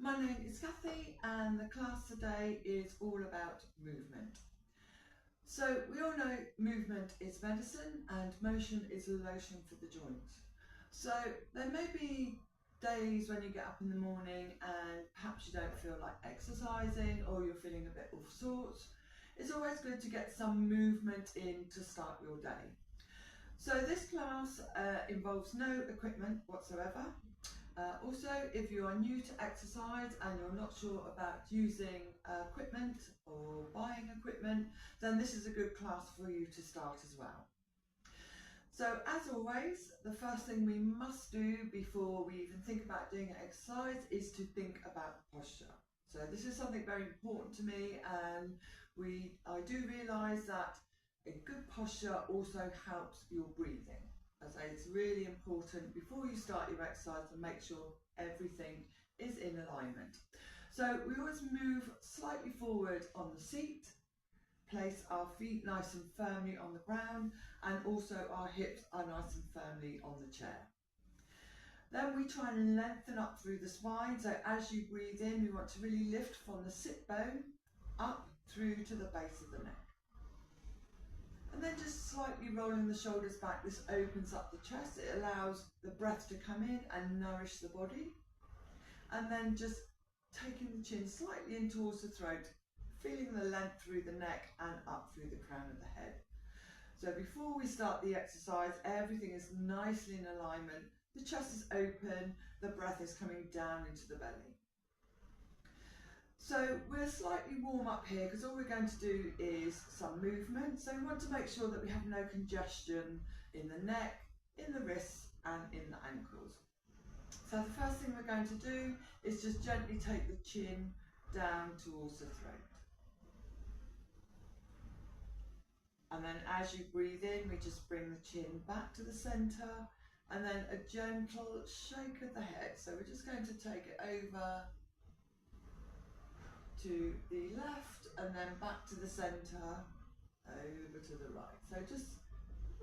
My name is Kathy and the class today is all about movement. So we all know movement is medicine and motion is lotion for the joints. So there may be days when you get up in the morning and perhaps you don't feel like exercising or you're feeling a bit off sorts. It's always good to get some movement in to start your day. So this class involves no equipment whatsoever. Also, if you are new to exercise and you're not sure about using equipment or buying equipment, then this is a good class for you to start as well. So as always, the first thing we must do before we even think about doing an exercise is to think about posture. So this is something very important to me, and I do realise that a good posture also helps your breathing. As I say, it's really important before you start your exercise to make sure everything is in alignment. So we always move slightly forward on the seat, place our feet nice and firmly on the ground, and also our hips are nice and firmly on the chair. Then we try and lengthen up through the spine. So as you breathe in, we want to really lift from the sit bone up through to the base of the neck. And then just slightly rolling the shoulders back, this opens up the chest. It allows the breath to come in and nourish the body. And then just taking the chin slightly in towards the throat, feeling the length through the neck and up through the crown of the head. So before we start the exercise, everything is nicely in alignment. The chest is open, the breath is coming down into the belly. So we'll slightly warm up here because all we're going to do is some movement. So we want to make sure that we have no congestion in the neck, in the wrists and in the ankles. So the first thing we're going to do is just gently take the chin down towards the throat. And then as you breathe in, we just bring the chin back to the centre and then a gentle shake of the head. So we're just going to take it over to the left and then back to the centre, over to the right. So just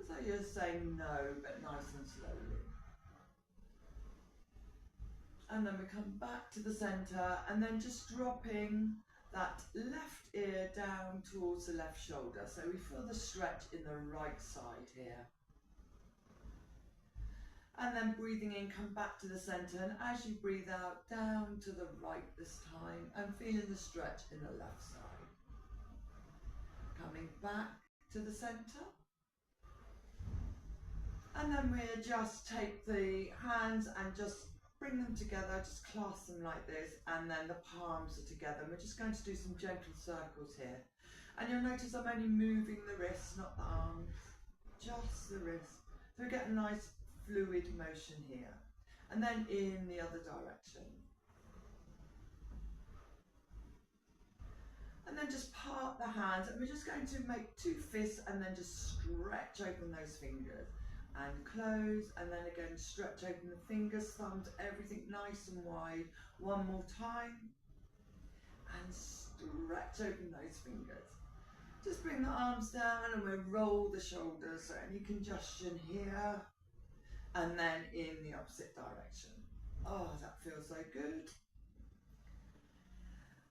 as though you're saying no, but nice and slowly. And then we come back to the centre and then just dropping that left ear down towards the left shoulder. So we feel the stretch in the right side here. And then breathing in, come back to the centre, and as you breathe out, down to the right this time, and feeling the stretch in the left side. Coming back to the centre. And then we just take the hands and just bring them together, just clasp them like this, and then the palms are together. And we're just going to do some gentle circles here. And you'll notice I'm only moving the wrists, not the arms, just the wrists. So we get a nice fluid motion here, and then in the other direction. And then just part the hands, and we're just going to make two fists and then just stretch open those fingers and close, and then again stretch open the fingers, thumbs, everything nice and wide. One more time, and stretch open those fingers. Just bring the arms down and we'll roll the shoulders, so any congestion here. And then in the opposite direction. Oh, that feels so good.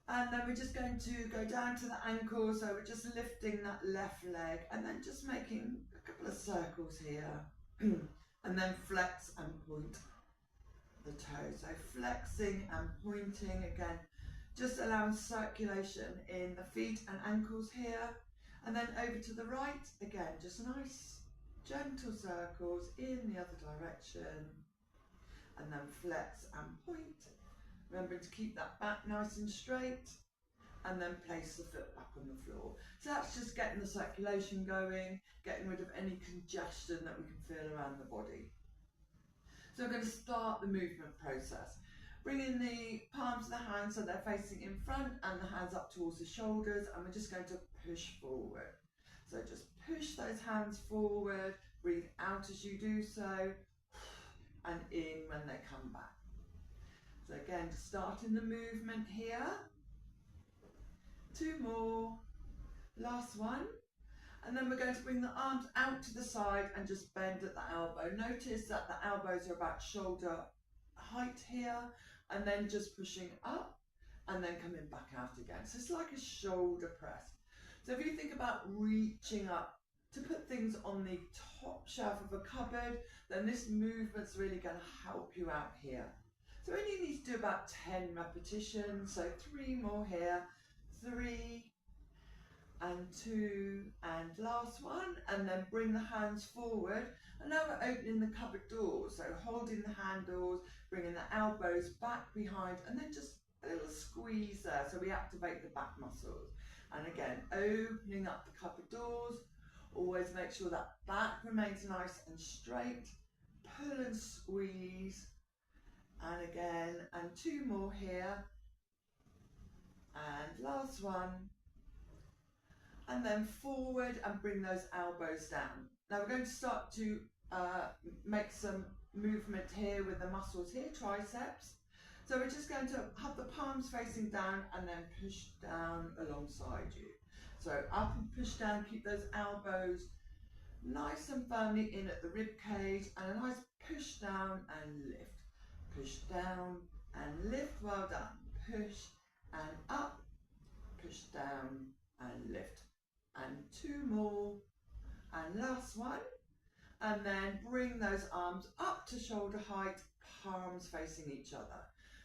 And then we're just going to go down to the ankle, so we're just lifting that left leg and then just making a couple of circles here. And then flex and point the toes. So flexing and pointing again, just allowing circulation in the feet and ankles here. And then over to the right, again, just nice gentle circles in the other direction, and then flex and point. Remembering to keep that back nice and straight, and then place the foot back on the floor. So that's just getting the circulation going, getting rid of any congestion that we can feel around the body. So we're going to start the movement process. Bringing the palms of the hands so they're facing in front and the hands up towards the shoulders, and we're just going to push forward. So just push those hands forward, breathe out as you do so, and in when they come back. So again, starting the movement here. Two more. Last one. And then we're going to bring the arms out to the side and just bend at the elbow. Notice that the elbows are about shoulder height here, and then just pushing up and then coming back out again. So it's like a shoulder press. So if you think about reaching up to put things on the top shelf of a cupboard, then this movement's really going to help you out here. So we only need to do about 10 repetitions, so 3 more here, 3 and 2 and last one, and then bring the hands forward. And now we're opening the cupboard doors, so holding the handles, bringing the elbows back behind, and then just a little squeeze there so we activate the back muscles. And again, opening up the cupboard doors. Always make sure that back remains nice and straight. Pull and squeeze. And again, and 2 more here. And last one. And then forward and bring those elbows down. Now we're going to start to make some movement here with the muscles here, triceps. So we're just going to have the palms facing down and then push down alongside you. So up and push down, keep those elbows nice and firmly in at the rib cage, and a nice push down and lift. Push down and lift, well done. Push and up, push down and lift. And 2 more, and last one. And then bring those arms up to shoulder height, palms facing each other.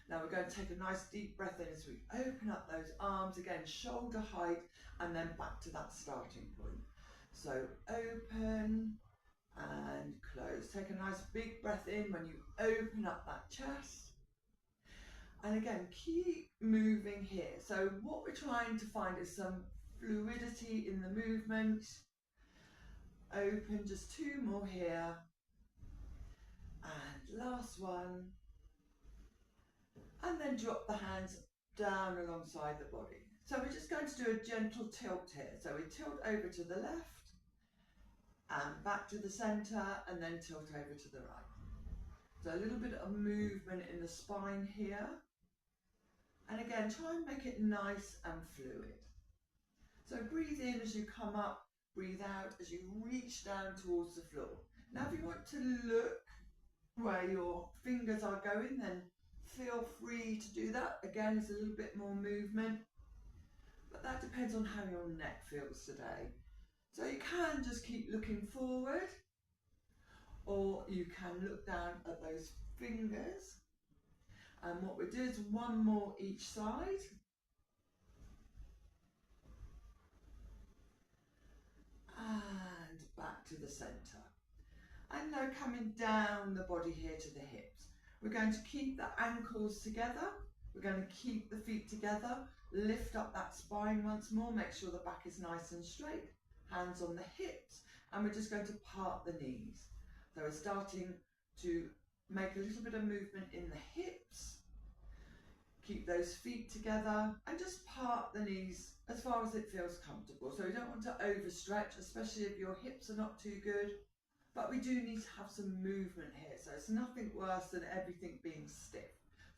Now we're going to take a nice deep breath in as we open up those arms, again shoulder height, and then back to that starting point. So open and close. Take a nice big breath in when you open up that chest. And again, keep moving here. So what we're trying to find is some fluidity in the movement. Open, just 2 more here. And last one. And then drop the hands down alongside the body. So we're just going to do a gentle tilt here. So we tilt over to the left and back to the centre, and then tilt over to the right. So a little bit of movement in the spine here. And again, try and make it nice and fluid. So breathe in as you come up, breathe out as you reach down towards the floor. Now if you want to look where your fingers are going, then feel free to do that. Again, it's a little bit more movement, but that depends on how your neck feels today. So you can just keep looking forward, or you can look down at those fingers. And what we do is 1 more each side. And back to the centre. And now coming down the body here to the hips. We're going to keep the ankles together. We're going to keep the feet together. Lift up that spine once more. Make sure the back is nice and straight. Hands on the hips. And we're just going to part the knees. So we're starting to make a little bit of movement in the hips. Keep those feet together and just part the knees as far as it feels comfortable. So we don't want to overstretch, especially if your hips are not too good. But we do need to have some movement here. So it's nothing worse than everything being stiff.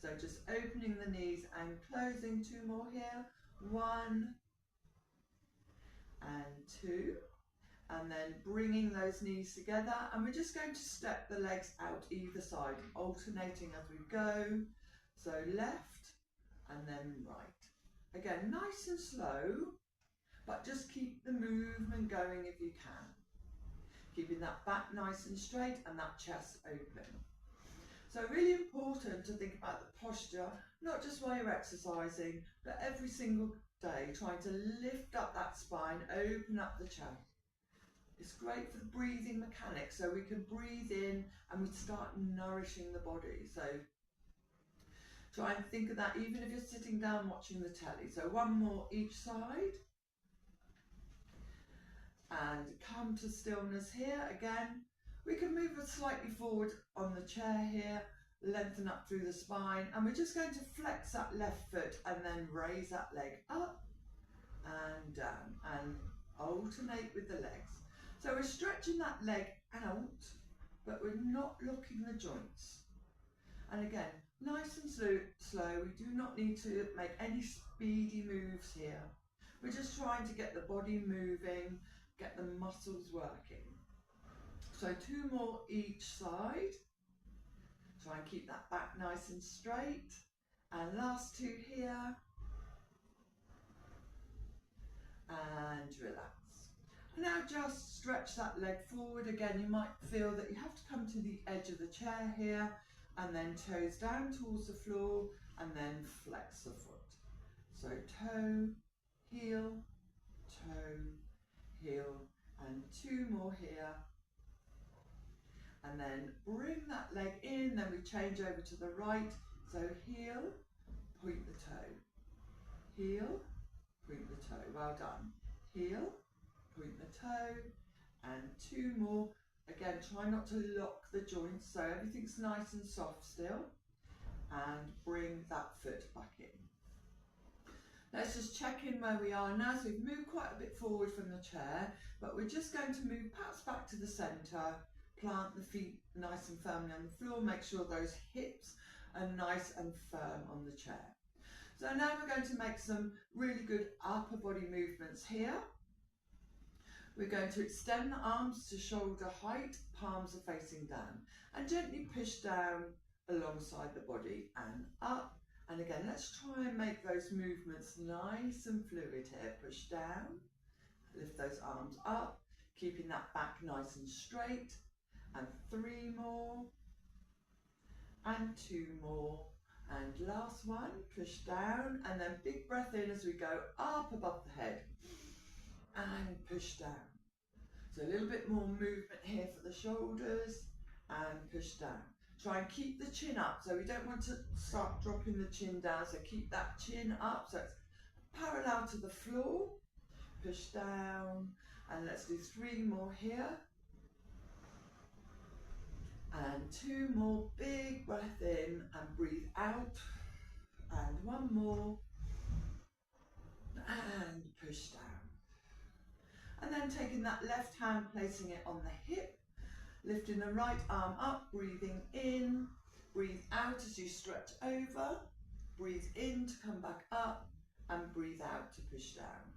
So just opening the knees and closing. 2 more here. 1 and 2. And then bringing those knees together. And we're just going to step the legs out either side, alternating as we go. So left and then right. Again, nice and slow, but just keep the movement going if you can. Keeping that back nice and straight and that chest open. So really important to think about the posture, not just while you're exercising, but every single day, trying to lift up that spine, open up the chest. It's great for the breathing mechanics, so we can breathe in and we start nourishing the body. So try and think of that even if you're sitting down watching the telly. So 1 more each side. And come to stillness here. Again, we can move it slightly forward on the chair here, lengthen up through the spine, and we're just going to flex that left foot and then raise that leg up and down and alternate with the legs. So we're stretching that leg out, but we're not locking the joints. And again, nice and slow. We do not need to make any speedy moves here. We're just trying to get the body moving, get the muscles working. So 2 more each side. Try and keep that back nice and straight. And last two here. And relax. Now just stretch that leg forward. Again, you might feel that you have to come to the edge of the chair here and then toes down towards the floor and then flex the foot. So toe, heel, and two more here. And then bring that leg in, then we change over to the right. So heel, point the toe. Heel, point the toe. Well done. Heel, point the toe, and two more. Again, try not to lock the joints so everything's nice and soft still. And bring that foot back in. Let's just check in where we are now. So we've moved quite a bit forward from the chair, but we're just going to move perhaps back to the centre. Plant the feet nice and firmly on the floor. Make sure those hips are nice and firm on the chair. So now we're going to make some really good upper body movements here. We're going to extend the arms to shoulder height, palms are facing down, and gently push down alongside the body and up. And again, let's try and make those movements nice and fluid here. Push down, lift those arms up, keeping that back nice and straight. And three more, and two more, and last one, push down, and then big breath in as we go up above the head, and push down. So a little bit more movement here for the shoulders, and push down. Try and keep the chin up, so we don't want to start dropping the chin down, so keep that chin up, so it's parallel to the floor, push down, and let's do three more here. And two more, big breath in and breathe out. And one more. And push down. And then taking that left hand, placing it on the hip. Lifting the right arm up, breathing in. Breathe out as you stretch over. Breathe in to come back up. And breathe out to push down.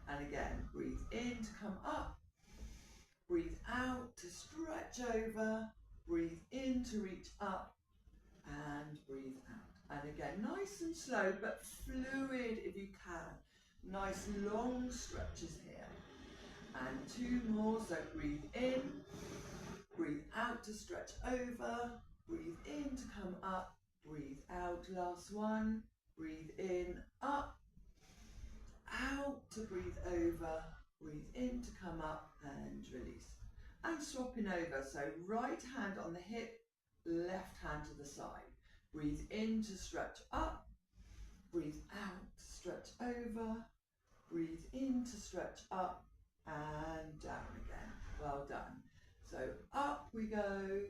And again, breathe in to come up. Breathe out to stretch over. Breathe in to reach up and breathe out. And again, nice and slow, but fluid if you can. Nice long stretches here. And two more, so breathe in, breathe out to stretch over, breathe in to come up, breathe out, last one, breathe in, up, out to breathe over, breathe in to come up and release. And swapping over, so right hand on the hip, left hand to the side. Breathe in to stretch up, breathe out to stretch over, breathe in to stretch up and down again. Well done. So up we go,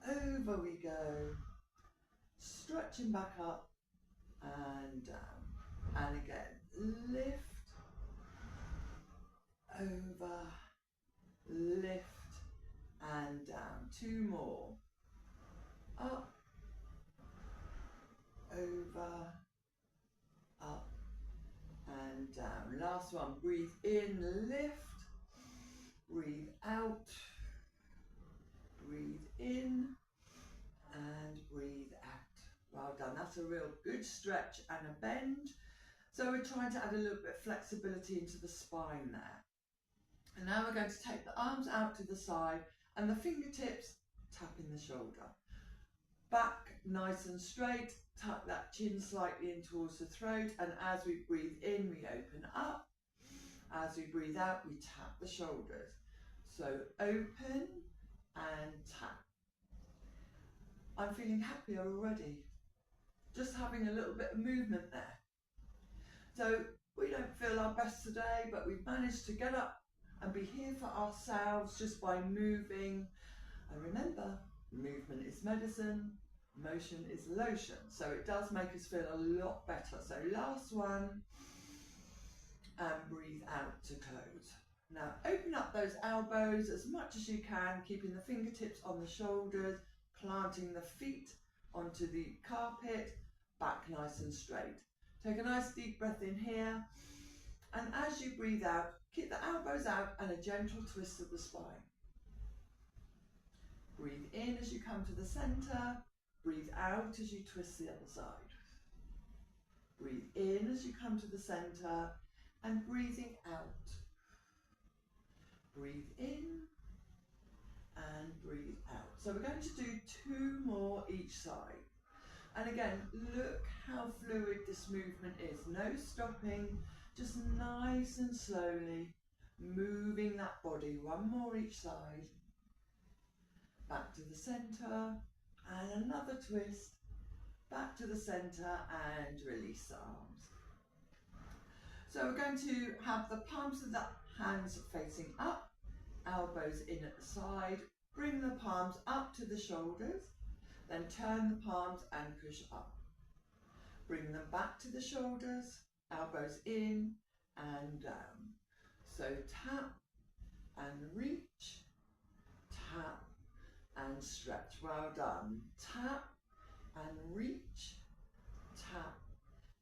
over we go, stretching back up and down. And again, lift, over, lift and down. Two more. Up, over, up and down. Last one. Breathe in, lift. Breathe out. Breathe in and breathe out. Well done. That's a real good stretch and a bend. So we're trying to add a little bit of flexibility into the spine there. And now we're going to take the arms out to the side and the fingertips tapping the shoulder. Back nice and straight, tuck that chin slightly in towards the throat, and as we breathe in, we open up. As we breathe out, we tap the shoulders. So open and tap. I'm feeling happier already. Just having a little bit of movement there. So we don't feel our best today, but we've managed to get up and be here for ourselves just by moving. And remember, movement is medicine, motion is lotion. So it does make us feel a lot better. So last one, and breathe out to close. Now open up those elbows as much as you can, keeping the fingertips on the shoulders, planting the feet onto the carpet, back nice and straight. Take a nice deep breath in here, and as you breathe out, keep the elbows out and a gentle twist of the spine. Breathe in as you come to the center, breathe out as you twist the other side. Breathe in as you come to the centre and breathing out. Breathe in and breathe out. So we're going to do 2 more each side. And again, look how fluid this movement is. No stopping, just nice and slowly moving that body. 1 more each side. Back to the centre and another twist. Back to the centre and release the arms. So we're going to have the palms of the hands facing up, elbows in at the side, bring the palms up to the shoulders, then turn the palms and push up. Bring them back to the shoulders, elbows in and down. So tap and reach, tap and stretch. Well done. Tap and reach, tap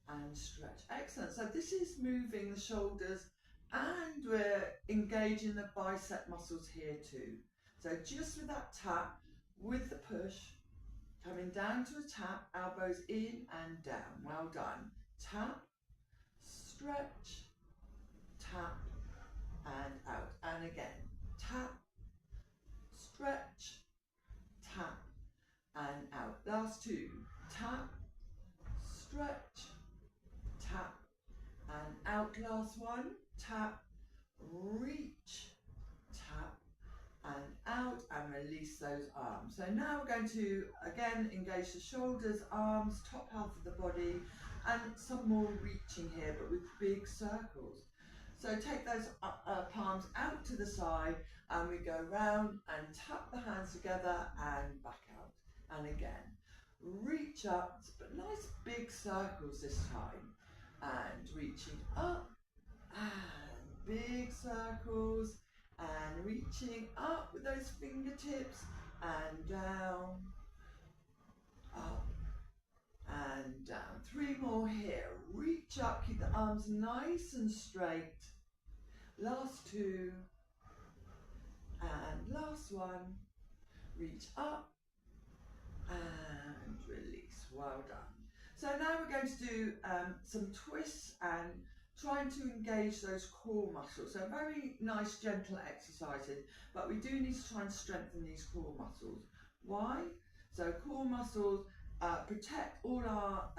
and stretch. Excellent. So this is moving the shoulders and we're engaging the bicep muscles here too. So just with that tap, with the push, coming down to a tap, elbows in and down. Well done. Tap, stretch, tap and out. And again, tap, stretch, tap and out. Last 2. Tap, stretch, tap and out. Last 1. Tap, reach, tap and out and release those arms. So now we're going to again engage the shoulders, arms, top half of the body and some more reaching here but with big circles. So take those palms out to the side and we go round and tap the hands together and back out. And again, reach up, but nice big circles this time. And reaching up and big circles and reaching up with those fingertips and down, up and down. 3 more here. Reach up, keep the arms nice and straight. Last 2 and last 1. Reach up and release. Well done. So now we're going to do some twists and trying to engage those core muscles. So very nice gentle exercises, but we do need to try and strengthen these core muscles. Why? So core muscles protect all our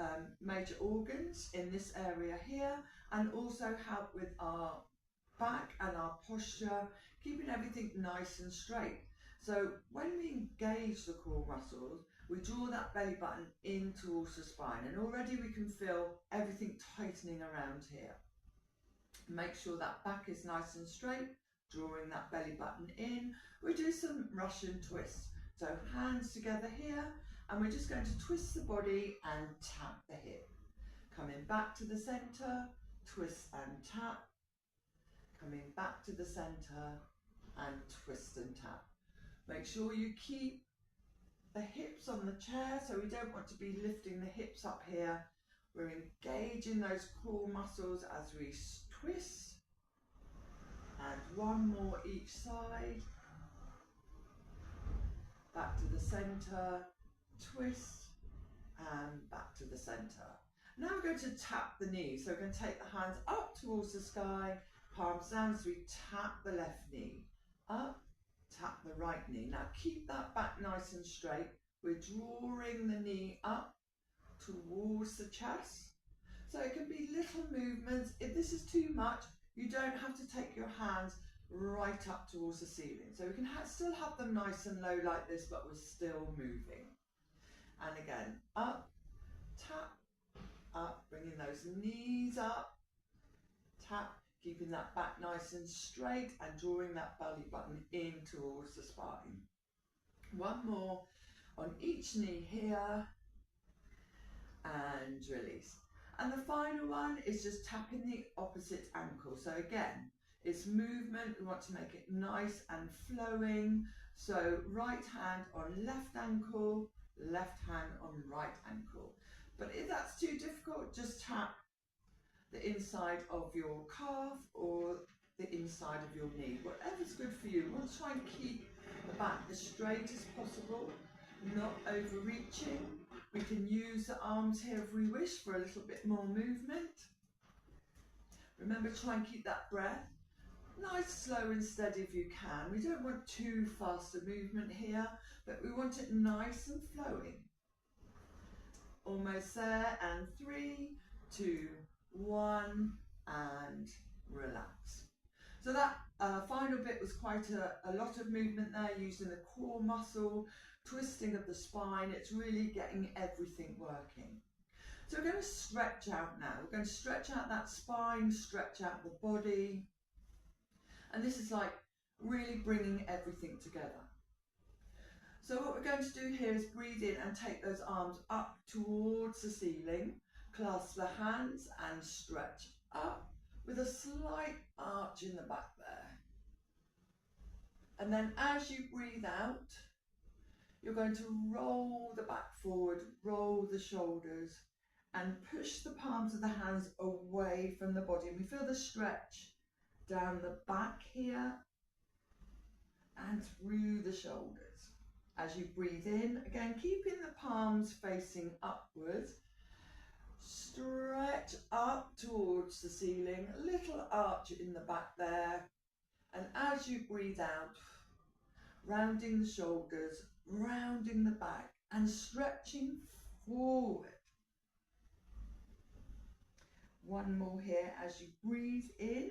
major organs in this area here and also help with our back and our posture, keeping everything nice and straight. So when we engage the core muscles, we draw that belly button in towards the spine and already we can feel everything tightening around here. Make sure that back is nice and straight, drawing that belly button in. We do some Russian twists. So hands together here and we're just going to twist the body and tap the hip. Coming back to the centre, twist and tap. Coming back to the centre and twist and tap. Make sure you keep the hips on the chair, so we don't want to be lifting the hips up here. We're engaging those core muscles as we twist. And 1 more each side. Back to the centre, twist, and back to the centre. Now we're going to tap the knees. So we're going to take the hands up towards the sky, palms down as we tap the left knee. Up, tap the right knee. Now keep that back nice and straight. We're drawing the knee up towards the chest. So it can be little movements. If this is too much, you don't have to take your hands right up towards the ceiling. So we can still have them nice and low like this, but we're still moving. And again, up, tap, up, bringing those knees up, tap, keeping that back nice and straight and drawing that belly button in towards the spine. 1 more on each knee here and release. And the final one is just tapping the opposite ankle. So again, it's movement. We want to make it nice and flowing. So right hand on left ankle, left hand on right ankle. But if that's too difficult, just tap the inside of your calf or the inside of your knee, whatever's good for you. We want to try and keep the back as straight as possible, not overreaching. We can use the arms here if we wish for a little bit more movement. Remember, try and keep that breath nice, slow and steady if you can. We don't want too fast a movement here, but we want it nice and flowing. Almost there, and 3, 2, 1, and relax. So that final bit was quite a lot of movement there, using the core muscle, twisting of the spine. It's really getting everything working. So we're going to stretch out now. We're going to stretch out that spine, stretch out the body. And this is like really bringing everything together. So what we're going to do here is breathe in and take those arms up towards the ceiling. Clasp the hands and stretch up with a slight arch in the back there. And then as you breathe out, you're going to roll the back forward, roll the shoulders, and push the palms of the hands away from the body. And we feel the stretch down the back here and through the shoulders. As you breathe in, again, keeping the palms facing upwards, stretch up towards the ceiling, a little arch in the back there. And as you breathe out, rounding the shoulders, rounding the back and stretching forward. One more here as you breathe in,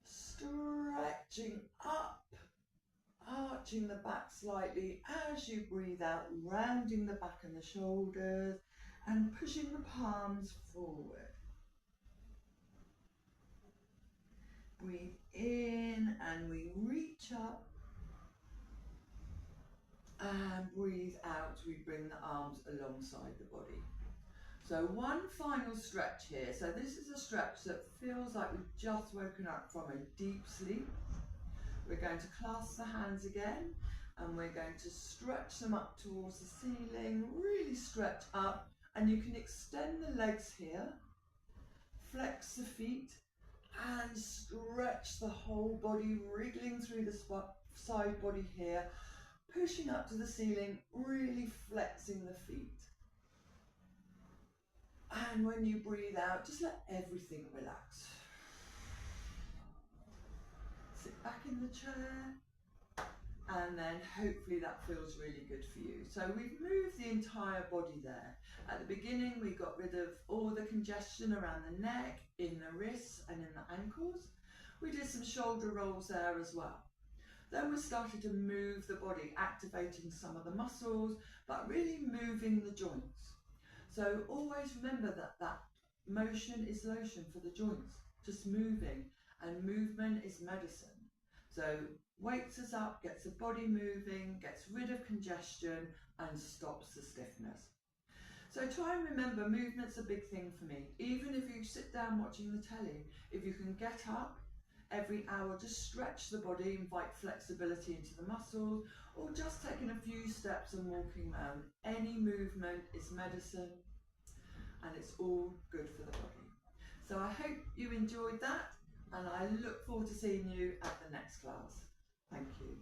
stretching up, arching the back slightly as you breathe out, rounding the back and the shoulders and pushing the palms forward. Breathe in and we reach up, and breathe out, we bring the arms alongside the body. So one final stretch here. So this is a stretch that feels like we've just woken up from a deep sleep. We're going to clasp the hands again and we're going to stretch them up towards the ceiling, really stretch up, and you can extend the legs here, flex the feet and stretch the whole body, wriggling through the side body here, pushing up to the ceiling, really flexing the feet. And when you breathe out, just let everything relax. Sit back in the chair, and then hopefully that feels really good for you. So we've moved the entire body there. At the beginning, we got rid of all the congestion around the neck, in the wrists and in the ankles. We did some shoulder rolls there as well. Then we started to move the body, activating some of the muscles, but really moving the joints. So always remember that that motion is lotion for the joints, just moving, and movement is medicine. So wakes us up, gets the body moving, gets rid of congestion and stops the stiffness. So try and remember, movement's a big thing for me. Even if you sit down watching the telly, if you can get up every hour, just stretch the body, invite flexibility into the muscles, or just taking a few steps and walking around. Any movement is medicine and it's all good for the body. So I hope you enjoyed that, and I look forward to seeing you at the next class. Thank you.